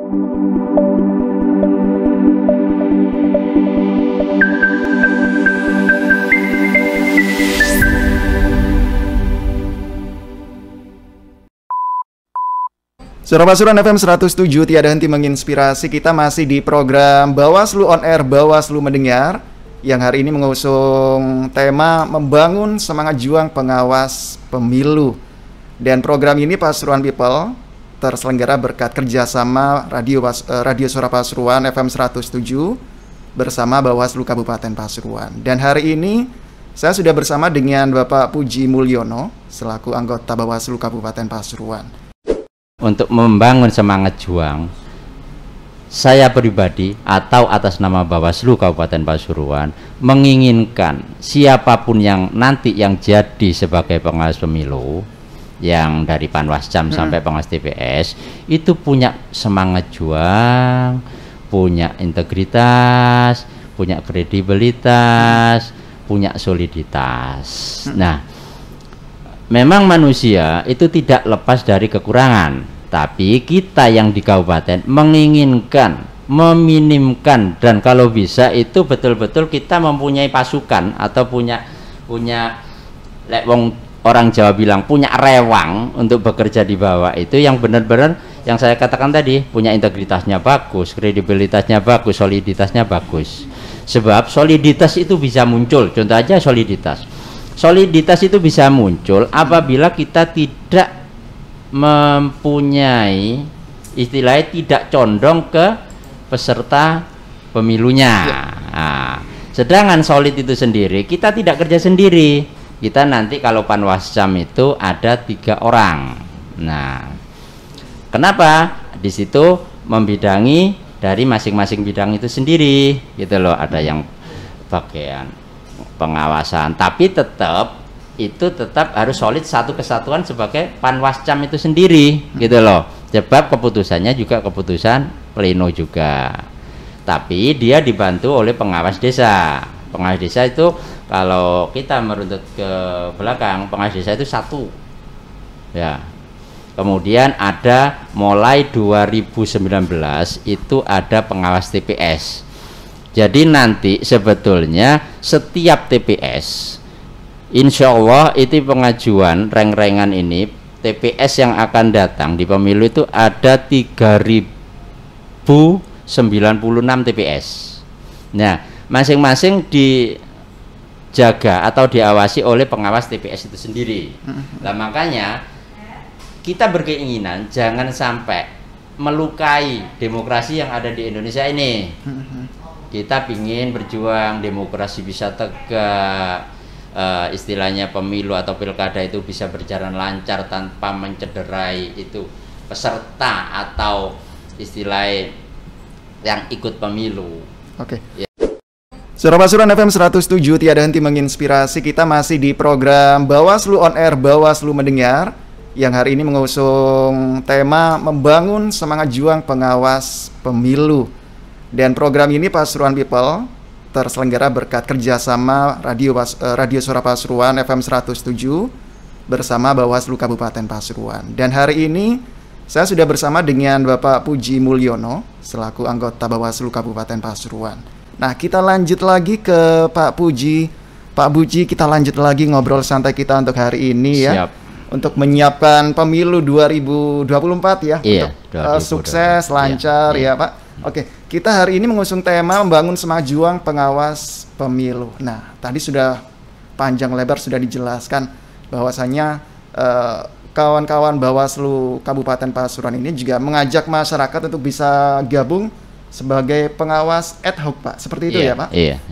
Suara Pasuruan FM 107 tiada henti menginspirasi. Kita masih di program Bawaslu On Air, Bawaslu Mendengar, yang hari ini mengusung tema membangun semangat juang pengawas pemilu. Dan program ini Pasuruan People terselenggara berkat kerjasama Radio Suara Pasuruan FM 107 bersama Bawaslu Kabupaten Pasuruan. Dan hari ini saya sudah bersama dengan Bapak Puji Mulyono selaku anggota Bawaslu Kabupaten Pasuruan. Untuk membangun semangat juang, saya pribadi atau atas nama Bawaslu Kabupaten Pasuruan menginginkan siapapun yang nanti yang jadi sebagai pengawas pemilu, yang dari Panwascam sampai pengawas TPS, itu punya semangat juang, punya integritas, punya kredibilitas, punya soliditas. Nah, memang manusia itu tidak lepas dari kekurangan, tapi kita yang di kabupaten menginginkan meminimkan, dan kalau bisa itu betul-betul kita mempunyai pasukan atau punya orang Jawa bilang punya rewang untuk bekerja di bawah itu yang benar-benar yang saya katakan tadi, punya integritasnya bagus, kredibilitasnya bagus, soliditasnya bagus. Sebab soliditas itu bisa muncul, contoh aja soliditas itu bisa muncul apabila kita tidak mempunyai, istilahnya tidak condong ke peserta pemilunya. Nah, sedangkan solid itu sendiri kita tidak kerja sendiri, kita nanti kalau Panwascam itu ada 3 orang. Nah, kenapa di situ membidangi dari masing-masing bidang itu sendiri gitu loh, ada yang bagian pengawasan, tapi tetap harus solid satu kesatuan sebagai Panwascam itu sendiri gitu loh, sebab keputusannya juga keputusan pleno juga, tapi dia dibantu oleh pengawas desa. Pengawas desa itu kalau kita meruntut ke belakang, pengawas desa itu 1 ya. Kemudian ada mulai 2019 itu ada pengawas TPS. Jadi nanti sebetulnya setiap TPS, insya Allah itu pengajuan reng-rengan ini TPS yang akan datang di pemilu itu ada 3096 TPS. Nah, masing-masing dijaga atau diawasi oleh pengawas TPS itu sendiri. Nah, makanya kita berkeinginan jangan sampai melukai demokrasi yang ada di Indonesia ini. Kita ingin berjuang demokrasi bisa tegak, istilahnya pemilu atau pilkada itu bisa berjalan lancar tanpa mencederai itu peserta atau istilah yang ikut pemilu. Oke. Ya. Suara Pasuruan FM 107 tiada henti menginspirasi. Kita masih di program Bawaslu On Air, Bawaslu Mendengar, yang hari ini mengusung tema membangun semangat juang pengawas pemilu. Dan program ini Pasuruan People terselenggara berkat kerjasama Radio Suara Pasuruan FM 107 bersama Bawaslu Kabupaten Pasuruan. Dan hari ini saya sudah bersama dengan Bapak Puji Mulyono selaku anggota Bawaslu Kabupaten Pasuruan. Nah, kita lanjut lagi ke Pak Puji. Pak Puji, kita lanjut lagi ngobrol santai kita untuk hari ini ya. Siap. Untuk menyiapkan pemilu 2024 ya. Iya, untuk sukses, lancar ya Pak. Oke, kita hari ini mengusung tema membangun semangat juang pengawas pemilu. Nah, tadi sudah panjang lebar sudah dijelaskan bahwasanya kawan-kawan Bawaslu Kabupaten Pasuruan ini juga mengajak masyarakat untuk bisa gabung sebagai pengawas ad hoc, Pak. Seperti itu ya, Pak? Iya.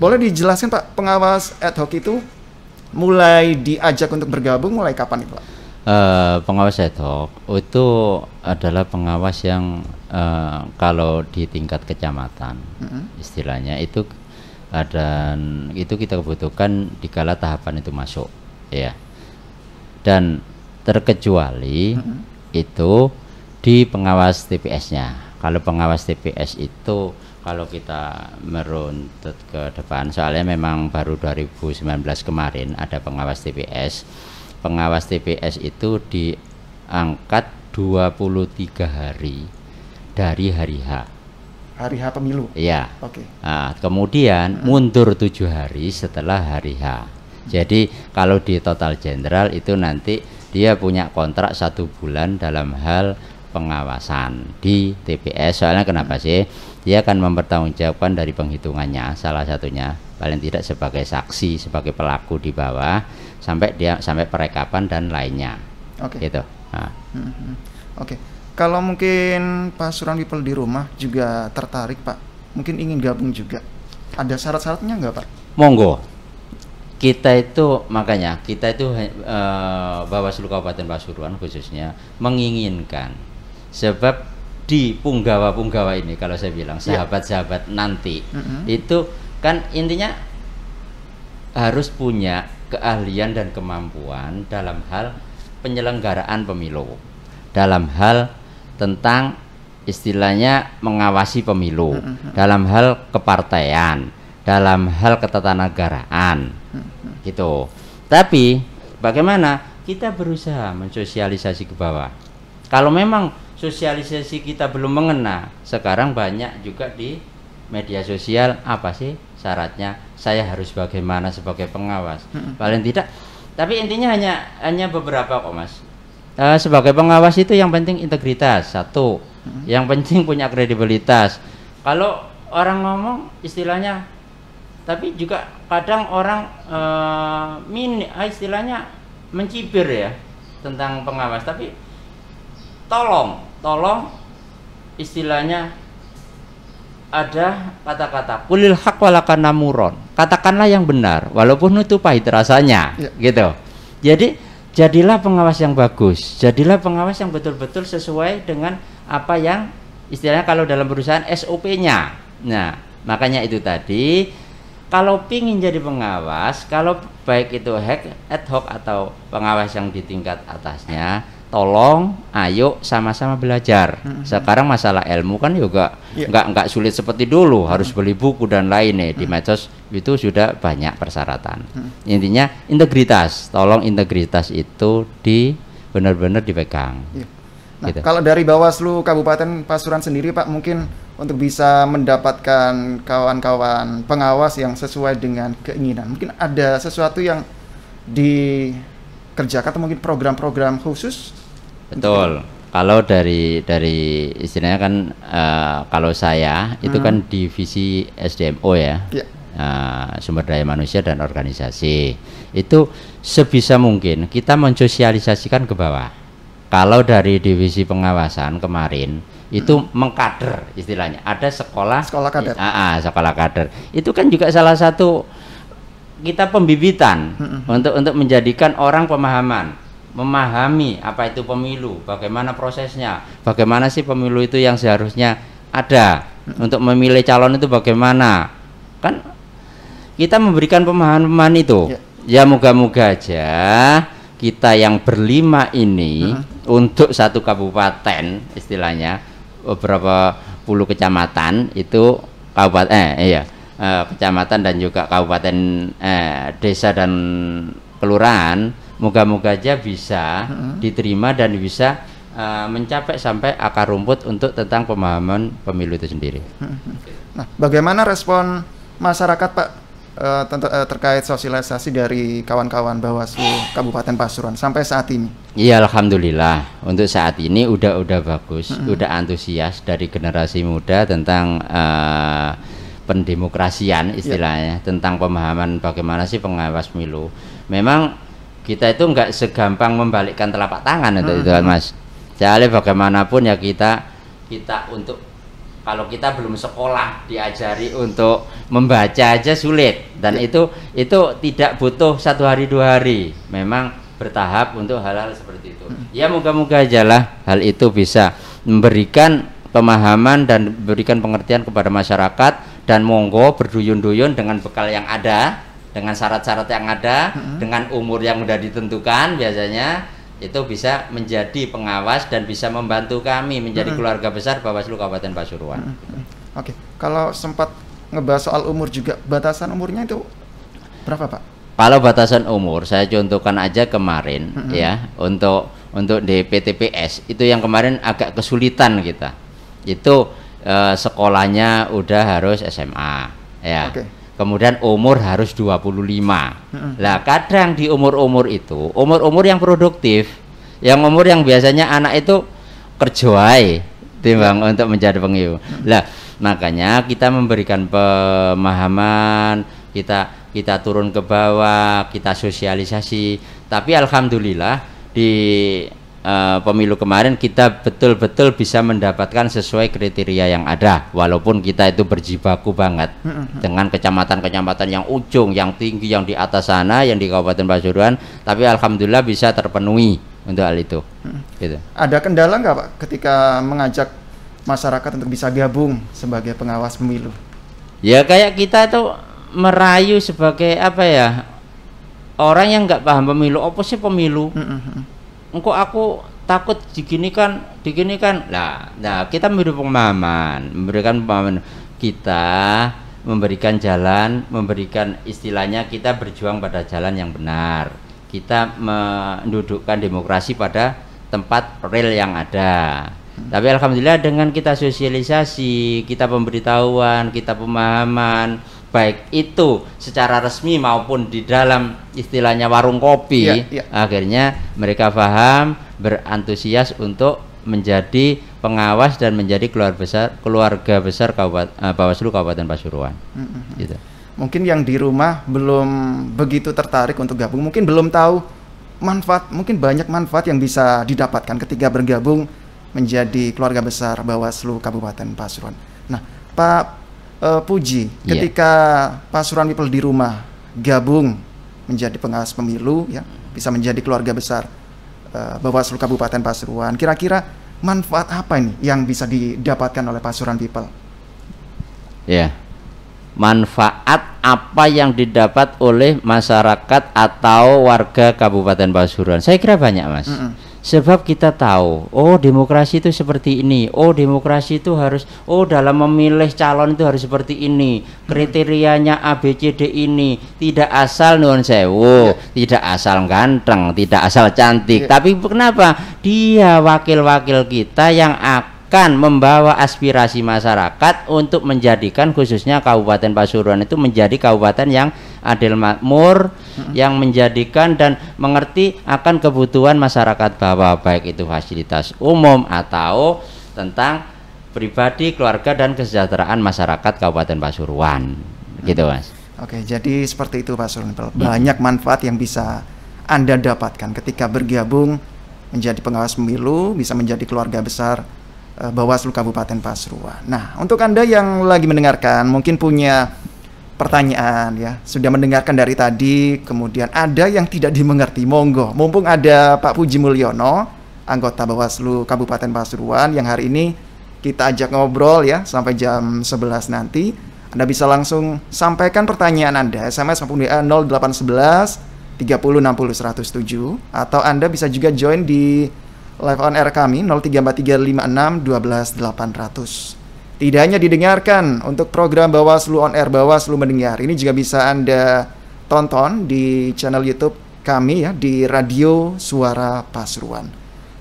Boleh dijelaskan, Pak, pengawas ad hoc itu mulai diajak untuk bergabung mulai kapan nih, Pak? Pengawas ad hoc itu adalah pengawas yang kalau di tingkat kecamatan istilahnya itu dan itu kita kebutuhkan dikala tahapan itu masuk ya, dan terkecuali itu di pengawas TPS-nya. Kalau pengawas TPS itu kalau kita meruntut ke depan, soalnya memang baru 2019 kemarin ada pengawas TPS. Pengawas TPS itu diangkat 23 hari dari hari H. Hari H pemilu. Iya. Oke. Nah, kemudian mundur 7 hari setelah hari H. Jadi kalau di total jenderal itu nanti dia punya kontrak 1 bulan dalam hal pengawasan di TPS. Soalnya kenapa sih? Dia akan mempertanggungjawabkan dari penghitungannya, salah satunya paling tidak sebagai saksi, sebagai pelaku di bawah sampai perekapan dan lainnya. Oke. Gitu. Nah. Oke. Kalau mungkin Pasuruan People di rumah juga tertarik Pak, mungkin ingin gabung juga, ada syarat-syaratnya nggak Pak? Monggo. Kita itu makanya Bawaslu Kabupaten Pasuruan khususnya menginginkan, sebab di punggawa-punggawa ini kalau saya bilang sahabat-sahabat nanti itu kan intinya harus punya keahlian dan kemampuan dalam hal penyelenggaraan pemilu, dalam hal tentang istilahnya mengawasi pemilu, dalam hal kepartaian, dalam hal ketatanegaraan, gitu. Tapi bagaimana kita berusaha mensosialisasi ke bawah? Kalau memang sosialisasi kita belum mengena, sekarang banyak juga di media sosial, apa sih syaratnya? Saya harus bagaimana sebagai pengawas? Paling tidak. Tapi intinya hanya beberapa kok Mas. Sebagai pengawas itu yang penting integritas, satu. Yang penting punya kredibilitas. Kalau orang ngomong istilahnya, tapi juga kadang orang istilahnya mencibir ya tentang pengawas. Tapi tolong istilahnya ada kata-kata kulil haq walakan namuron, katakanlah yang benar walaupun itu pahit rasanya, gitu. Jadi jadilah pengawas yang bagus, jadilah pengawas yang betul-betul sesuai dengan apa yang istilahnya kalau dalam perusahaan SOP-nya. Nah, makanya itu tadi, kalau pingin jadi pengawas, kalau baik itu ad hoc atau pengawas yang di tingkat atasnya, tolong ayo sama-sama belajar. Sekarang masalah ilmu kan juga nggak sulit seperti dulu, harus beli buku dan lainnya. Di medsos itu sudah banyak persyaratan. Intinya integritas, tolong integritas itu benar-benar dipegang. Nah, gitu. Kalau dari Bawaslu Kabupaten Pasuruan sendiri Pak, mungkin untuk bisa mendapatkan kawan-kawan pengawas yang sesuai dengan keinginan, mungkin ada sesuatu yang dikerjakan atau mungkin program-program khusus? Betul. Kalau dari istilahnya kan kalau saya itu kan divisi SDMO ya, sumber daya manusia dan organisasi. Itu sebisa mungkin kita mensosialisasikan ke bawah. Kalau dari divisi pengawasan kemarin itu mengkader istilahnya, ada sekolah kader. Sekolah kader. Itu kan juga salah satu kita pembibitan untuk menjadikan orang memahami apa itu pemilu, bagaimana prosesnya, bagaimana sih pemilu itu yang seharusnya ada, untuk memilih calon itu bagaimana. Kan kita memberikan pemahaman itu. Ya moga-moga aja kita yang berlima ini untuk satu kabupaten istilahnya, beberapa puluh kecamatan itu kecamatan dan juga kabupaten, desa dan kelurahan, moga-moga aja bisa diterima dan bisa mencapai sampai akar rumput untuk tentang pemahaman pemilu itu sendiri. Nah, bagaimana respon masyarakat Pak terkait sosialisasi dari kawan-kawan Bawaslu Kabupaten Pasuruan sampai saat ini? Iya, alhamdulillah untuk saat ini udah bagus, udah antusias dari generasi muda tentang pendemokrasian istilahnya, tentang pemahaman bagaimana sih pengawas pemilu. Memang kita itu nggak segampang membalikkan telapak tangan itu Mas. Jadi bagaimanapun ya kita untuk, kalau kita belum sekolah diajari untuk membaca aja sulit, dan itu tidak butuh 1 hari 2 hari, memang bertahap untuk hal-hal seperti itu. Ya moga-moga aja lah hal itu bisa memberikan pemahaman dan memberikan pengertian kepada masyarakat, dan monggo berduyun-duyun dengan bekal yang ada, dengan syarat-syarat yang ada, dengan umur yang sudah ditentukan biasanya, itu bisa menjadi pengawas dan bisa membantu kami menjadi keluarga besar Bawaslu Kabupaten Pasuruan. Oke, kalau sempat ngebahas soal umur juga, batasan umurnya itu berapa Pak? Kalau batasan umur saya contohkan aja kemarin ya, untuk di PTPS itu yang kemarin agak kesulitan kita. itu sekolahnya udah harus SMA ya. Kemudian umur harus 25. Lah kadang di umur-umur itu, umur-umur yang produktif, yang umur yang biasanya anak itu kerja timbang untuk menjadi penghiu. Lah makanya kita memberikan pemahaman, kita turun ke bawah, kita sosialisasi. Tapi alhamdulillah di pemilu kemarin kita betul-betul bisa mendapatkan sesuai kriteria yang ada, walaupun kita itu berjibaku banget dengan kecamatan-kecamatan yang ujung, yang tinggi, yang di atas sana, yang di Kabupaten Pasuruan, tapi alhamdulillah bisa terpenuhi untuk hal itu. Gitu. Ada kendala nggak Pak ketika mengajak masyarakat untuk bisa gabung sebagai pengawas pemilu? Ya kayak kita itu merayu sebagai apa ya, orang yang nggak paham pemilu, apa sih pemilu? Engkau aku takut diginikan. Nah kita memberikan pemahaman, kita memberikan jalan, memberikan istilahnya kita berjuang pada jalan yang benar. Kita mendudukkan demokrasi pada tempat real yang ada. Tapi alhamdulillah dengan kita sosialisasi, kita pemberitahuan, kita pemahaman, baik itu secara resmi maupun di dalam istilahnya warung kopi, akhirnya mereka paham, berantusias untuk menjadi pengawas dan menjadi keluarga besar Bawaslu Kabupaten Pasuruan. Gitu. Mungkin yang di rumah belum begitu tertarik untuk gabung, mungkin belum tahu manfaat, mungkin banyak manfaat yang bisa didapatkan ketika bergabung menjadi keluarga besar Bawaslu Kabupaten Pasuruan. Nah, Pak Puji, ketika Pasuruan People di rumah gabung menjadi pengawas pemilu, ya, bisa menjadi keluarga besar Bawaslu Kabupaten Pasuruan, kira-kira manfaat apa ini yang bisa didapatkan oleh Pasuruan People? Ya, manfaat apa yang didapat oleh masyarakat atau warga Kabupaten Pasuruan? Saya kira banyak, Mas. Sebab kita tahu, oh demokrasi itu seperti ini, oh demokrasi itu harus, oh dalam memilih calon itu harus seperti ini, kriterianya A, B, C, D ini, tidak asal nuwun sewu, tidak asal ganteng, tidak asal cantik, tapi kenapa? Dia wakil-wakil kita yang akan membawa aspirasi masyarakat untuk menjadikan khususnya Kabupaten Pasuruan itu menjadi kabupaten yang adil makmur, yang menjadikan dan mengerti akan kebutuhan masyarakat bawah, baik itu fasilitas umum atau tentang pribadi, keluarga dan kesejahteraan masyarakat Kabupaten Pasuruan. Gitu, Mas. Oke, jadi seperti itu Pak Pasuruan. Banyak manfaat yang bisa Anda dapatkan ketika bergabung menjadi pengawas pemilu, bisa menjadi keluarga besar Bawaslu Kabupaten Pasuruan. Nah, untuk Anda yang lagi mendengarkan mungkin punya pertanyaan, ya, sudah mendengarkan dari tadi, kemudian ada yang tidak dimengerti, monggo. Mumpung ada Pak Puji Mulyono, anggota Bawaslu Kabupaten Pasuruan, yang hari ini kita ajak ngobrol ya sampai jam 11 nanti. Anda bisa langsung sampaikan pertanyaan Anda, SMS maupun WA 0811 30 60 107, atau Anda bisa juga join di live on air kami 034356 12800. Tidak hanya didengarkan untuk program Bawaslu on air, Bawaslu mendengar, ini juga bisa Anda tonton di channel YouTube kami ya, di Radio Suara Pasuruan.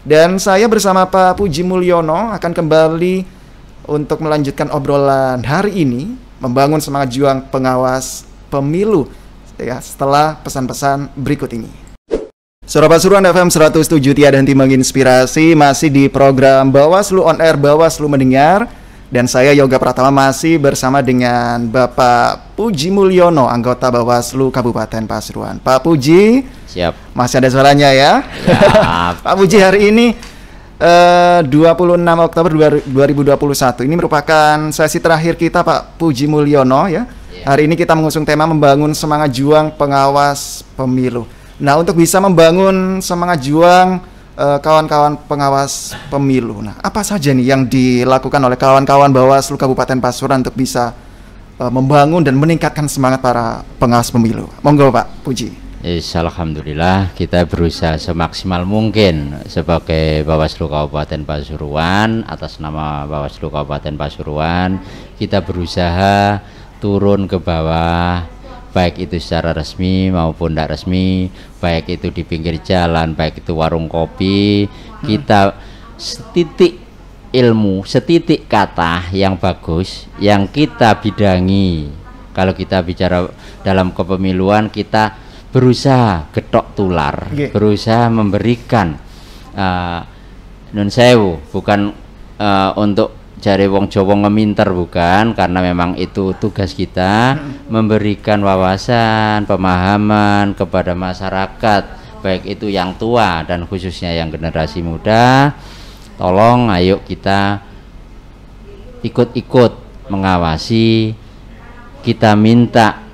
Dan saya bersama Pak Puji Mulyono akan kembali untuk melanjutkan obrolan hari ini, membangun semangat juang pengawas pemilu ya, setelah pesan-pesan berikut ini. Suara Pasuruan FM 107 tiada henti menginspirasi, masih di program Bawaslu on air, Bawaslu mendengar. Dan saya Yoga Pratama masih bersama dengan Bapak Puji Mulyono, anggota Bawaslu Kabupaten Pasuruan. Pak Puji, siap. Masih ada suaranya ya? Pak Puji, hari ini 26 Oktober 2021. Ini merupakan sesi terakhir kita Pak Puji Mulyono ya. Hari ini kita mengusung tema membangun semangat juang pengawas pemilu. Nah, untuk bisa membangun semangat juang kawan-kawan pengawas pemilu, nah apa saja nih yang dilakukan oleh kawan-kawan Bawaslu Kabupaten Pasuruan untuk bisa membangun dan meningkatkan semangat para pengawas pemilu? Monggo Pak Puji. Alhamdulillah kita berusaha semaksimal mungkin sebagai Bawaslu Kabupaten Pasuruan, atas nama Bawaslu Kabupaten Pasuruan kita berusaha turun ke bawah, baik itu secara resmi maupun tidak resmi, baik itu di pinggir jalan, baik itu warung kopi, kita titik ilmu, setitik kata yang bagus yang kita bidangi. Kalau kita bicara dalam kepemiluan, kita berusaha getok tular, berusaha memberikan nun sewu, bukan untuk jari wong Jawa ngeminter, bukan, karena memang itu tugas kita, memberikan wawasan, pemahaman kepada masyarakat, baik itu yang tua dan khususnya yang generasi muda. Tolong ayo kita ikut-ikut mengawasi, kita minta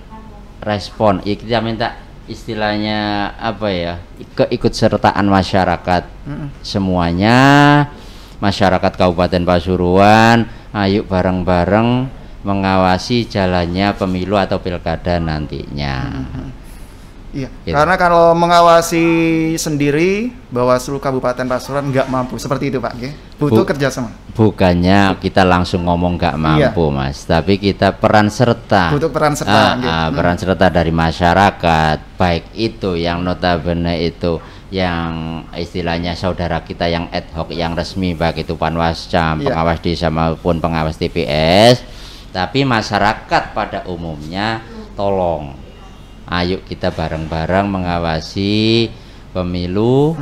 respon, ya kita minta istilahnya apa ya, keikutsertaan masyarakat semuanya. Masyarakat Kabupaten Pasuruan, ayo bareng-bareng mengawasi jalannya pemilu atau pilkada nantinya. Iya, gitu. Karena kalau mengawasi sendiri Bawaslu Kabupaten Pasuruan nggak mampu, seperti itu Pak, butuh kerjasama. Bukannya kita langsung ngomong nggak mampu, Mas, tapi kita peran serta. Butuh peran serta. Peran serta dari masyarakat, baik itu yang notabene itu yang istilahnya saudara kita yang ad hoc, yang resmi, baik itu Panwascam, pengawas desa maupun pengawas TPS, tapi masyarakat pada umumnya tolong ayo kita bareng-bareng mengawasi pemilu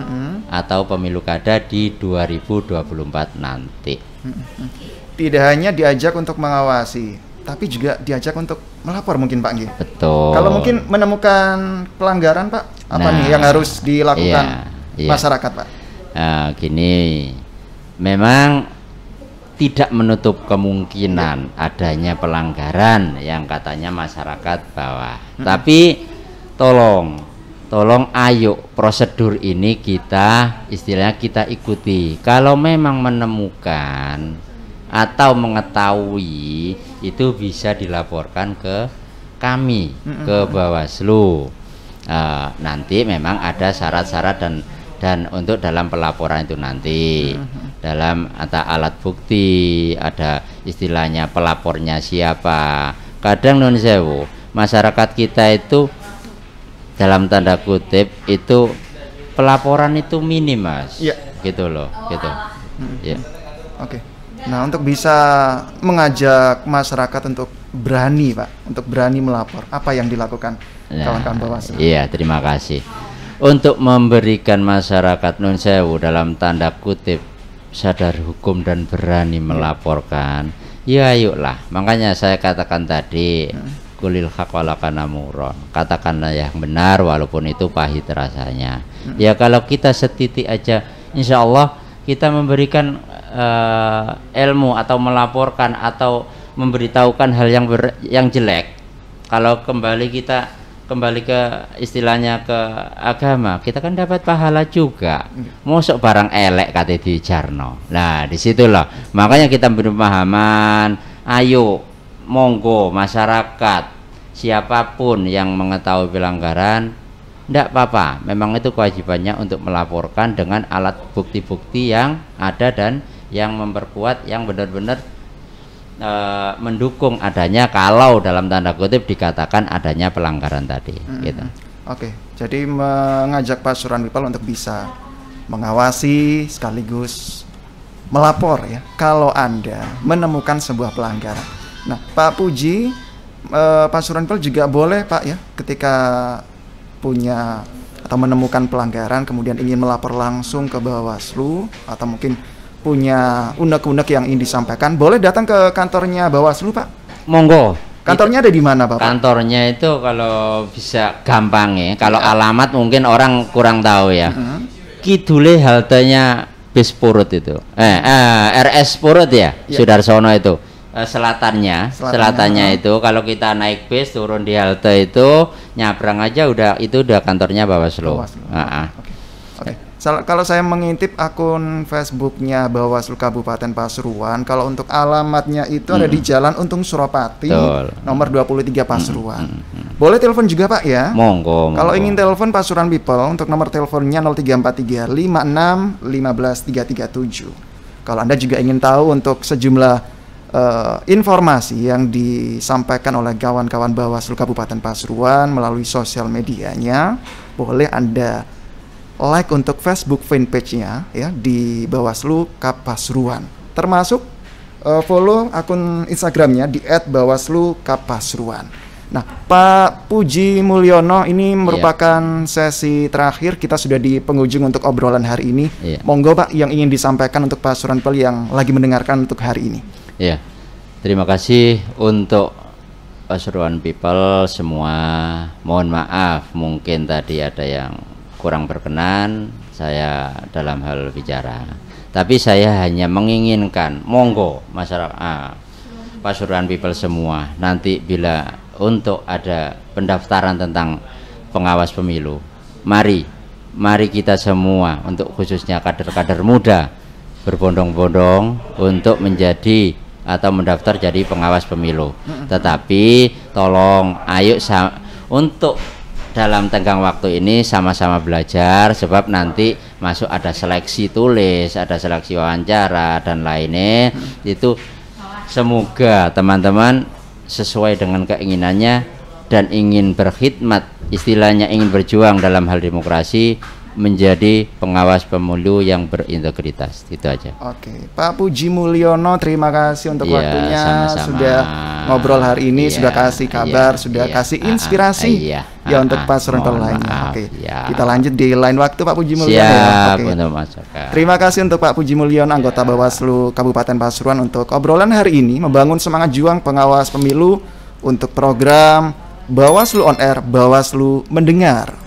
atau pemilu kada di 2024 nanti. Tidak hanya diajak untuk mengawasi, tapi juga diajak untuk melapor mungkin Pak Nggih. Betul. Kalau mungkin menemukan pelanggaran Pak, apa nih yang harus dilakukan masyarakat Pak? Gini, memang tidak menutup kemungkinan adanya pelanggaran yang katanya masyarakat bawah. Tapi tolong ayo prosedur ini kita istilahnya kita ikuti. Kalau memang menemukan atau mengetahui, itu bisa dilaporkan ke kami, ke Bawaslu. Nanti memang ada syarat-syarat dan untuk dalam pelaporan itu nanti dalam ada alat bukti, ada istilahnya pelapornya siapa. Kadang non sewu masyarakat kita itu dalam tanda kutip itu pelaporan itu minim, Mas. Gitu loh, gitu. Oke. Nah, untuk bisa mengajak masyarakat untuk berani Pak, untuk berani melapor, apa yang dilakukan kawan-kawan Bawaslu? Iya, terima kasih. Untuk memberikan masyarakat nun sewu dalam tanda kutip sadar hukum dan berani melaporkan, ya ayolah. Makanya saya katakan tadi, kulil haq walakana muron, katakanlah yang benar walaupun itu pahit rasanya. Ya kalau kita setitik aja, insya Allah kita memberikan ilmu atau melaporkan atau memberitahukan hal yang jelek. Kalau kita kembali ke istilahnya ke agama, kita kan dapat pahala juga. Mosok barang elek kate dijarno. Nah, disitulah makanya kita beri pemahaman. Ayo, monggo masyarakat siapapun yang mengetahui pelanggaran, tidak apa-apa. Memang itu kewajibannya untuk melaporkan dengan alat bukti-bukti yang ada dan yang memperkuat, yang benar-benar mendukung adanya kalau dalam tanda kutip dikatakan adanya pelanggaran tadi. Gitu. Oke, jadi mengajak Pasuruan People untuk bisa mengawasi sekaligus melapor ya kalau Anda menemukan sebuah pelanggaran. Nah, Pak Puji, Pasuruan People juga boleh Pak ya ketika punya atau menemukan pelanggaran kemudian ingin melapor langsung ke Bawaslu atau mungkin punya unek-unek yang ingin disampaikan, boleh datang ke kantornya Bawaslu Pak? Monggo. Kantornya ada di mana Pak? Kantornya itu kalau bisa gampang ya, kalau alamat mungkin orang kurang tahu ya. Kidule haltenya bis Purut itu, RS Purut ya, Sudarsono itu. Selatannya itu kalau kita naik bis turun di halte itu nyabrang aja udah kantornya Bawaslu. Oke. Kalau saya mengintip akun Facebooknya Bawaslu Kabupaten Pasuruan, kalau untuk alamatnya itu ada di Jalan Untung Suropati, nomor 23 Pasuruan. Boleh telepon juga Pak ya? Monggo. Kalau ingin telepon Pasuruan People, untuk nomor teleponnya 0343 56 15 337. Kalau Anda juga ingin tahu untuk sejumlah informasi yang disampaikan oleh kawan-kawan Bawaslu Kabupaten Pasuruan melalui sosial medianya, boleh Anda like untuk Facebook fanpage-nya ya di Bawaslu Kap Pasuruan. termasuk follow akun Instagramnya di @bawaslu-Pasuruan. Nah, Pak Puji Mulyono, ini merupakan sesi terakhir, kita sudah di penghujung untuk obrolan hari ini. Monggo Pak, yang ingin disampaikan untuk Pasuruan People yang lagi mendengarkan untuk hari ini. Ya, terima kasih untuk Pasuruan People semua. Mohon maaf, mungkin tadi ada yang kurang berkenan saya dalam hal bicara. Tapi saya hanya menginginkan, monggo masyarakat Pasuruan People semua, nanti bila untuk ada pendaftaran tentang pengawas pemilu, mari kita semua, untuk khususnya kader-kader muda, berbondong-bondong untuk menjadi atau mendaftar jadi pengawas pemilu. Tetapi tolong ayo untuk dalam tenggang waktu ini sama-sama belajar, sebab nanti masuk ada seleksi tulis, ada seleksi wawancara dan lainnya. Itu semoga teman-teman sesuai dengan keinginannya dan ingin berkhidmat, istilahnya ingin berjuang dalam hal demokrasi, menjadi pengawas pemilu yang berintegritas. Itu aja. Oke, Pak Puji Mulyono, terima kasih untuk waktunya. Sama-sama. Sudah ngobrol hari ini, sudah kasih kabar, sudah kasih inspirasi ya untuk Pasuruan People lainnya. Oke, kita lanjut di lain waktu Pak Puji Mulyono. Siap, Oke. untuk masyarakat. Terima kasih untuk Pak Puji Mulyono, anggota Bawaslu Kabupaten Pasuruan, untuk obrolan hari ini membangun semangat juang pengawas pemilu untuk program Bawaslu On Air, Bawaslu Mendengar.